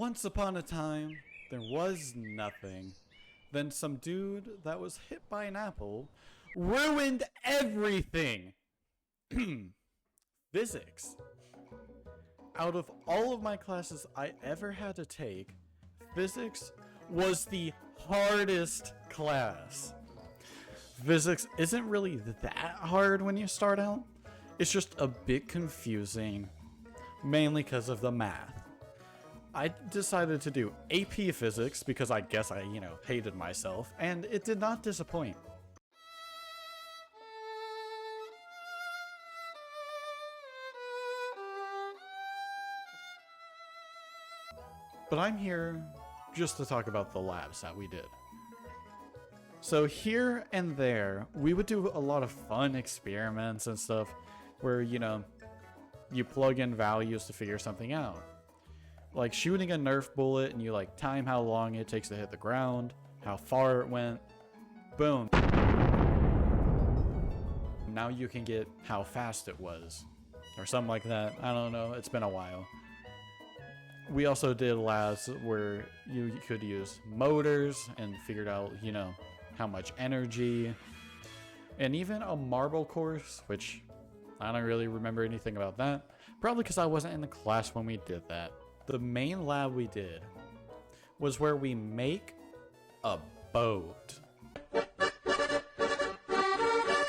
Once upon a time, there was nothing. Then some dude that was hit by an apple ruined everything. Physics. Out of all of my classes I ever had to take, physics was the hardest class. Physics isn't really that hard when you start out. It's just a bit confusing, mainly because of the math. I decided to do AP Physics because I guess I, hated myself, and it did not disappoint. But I'm here just to talk about the labs that we did. So here and there, we would do a lot of fun experiments and stuff where, you plug in values to figure something out. Like shooting a Nerf bullet and you time how long it takes to hit the ground, how far it went, boom. Now you can get how fast it was, or something like that. I don't know, it's been a while. We also did labs where you could use motors and figured out, how much energy, and even a marble course, which I don't really remember anything about that. Probably because I wasn't in the class when we did that. The main lab we did was where we make a boat.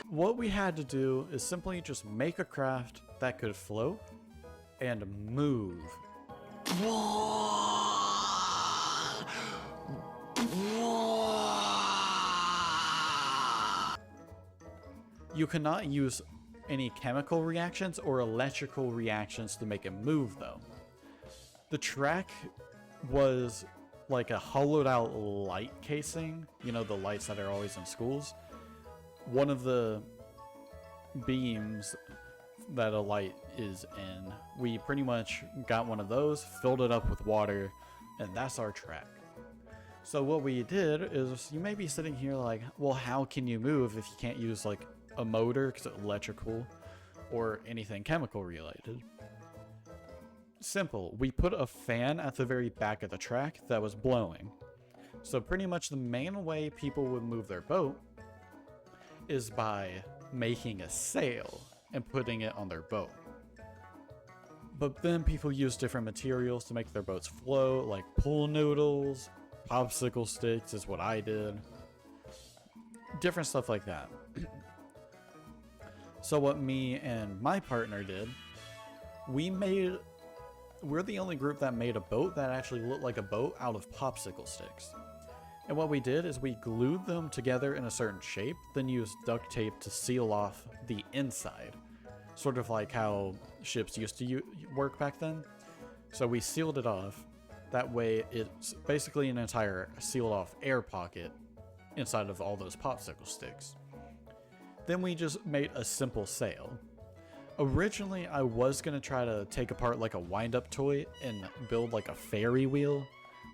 What we had to do is simply just make a craft that could float and move. You cannot use any chemical reactions or electrical reactions to make it move though. The track was like a hollowed out light casing, the lights that are always in schools. One of the beams that a light is in, we pretty much got one of those, filled it up with water, and that's our track. So what we did is, you may be sitting here like, well, how can you move if you can't use a motor because it's electrical or anything chemical related? Simple. We put a fan at the very back of the track that was blowing. So pretty much the main way people would move their boat is by making a sail and putting it on their boat. But then people use different materials to make their boats float, like pool noodles, popsicle sticks is what I did. Different stuff like that. So what me and my partner did, we're the only group that made a boat that actually looked like a boat out of popsicle sticks. And what we did is we glued them together in a certain shape, then used duct tape to seal off the inside. Sort of like how ships used to work back then. So we sealed it off. That way it's basically an entire sealed off air pocket inside of all those popsicle sticks. Then we just made a simple sail. Originally, I was going to try to take apart a wind-up toy and build a ferry wheel.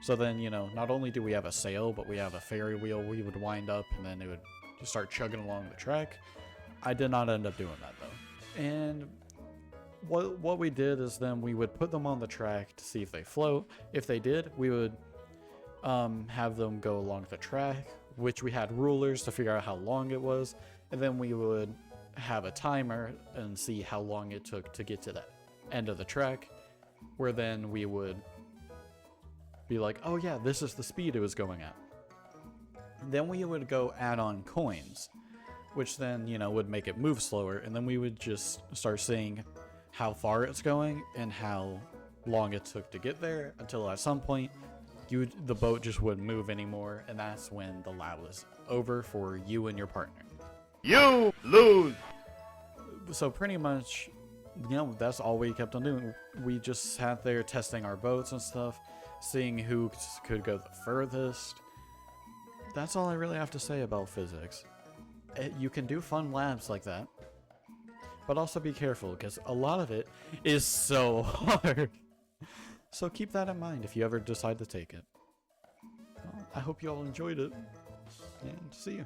So then, not only do we have a sail, but we have a ferry wheel we would wind up and then it would just start chugging along the track. I did not end up doing that though. And what we did is then we would put them on the track to see if they float. If they did, we would have them go along the track, which we had rulers to figure out how long it was. And then we would have a timer and see how long it took to get to that end of the track, where then we would be like, oh yeah, this is the speed it was going at. Then we would go add on coins, which then, would make it move slower, and then we would just start seeing how far it's going and how long it took to get there, until at some point the boat just wouldn't move anymore, and that's when the lab was over for you and your partner. You lose! So pretty much, that's all we kept on doing. We just sat there testing our boats and stuff, seeing who could go the furthest. That's all I really have to say about physics. You can do fun labs like that, but also be careful because a lot of it is so hard. So keep that in mind if you ever decide to take it. Well, I hope you all enjoyed it, and see you.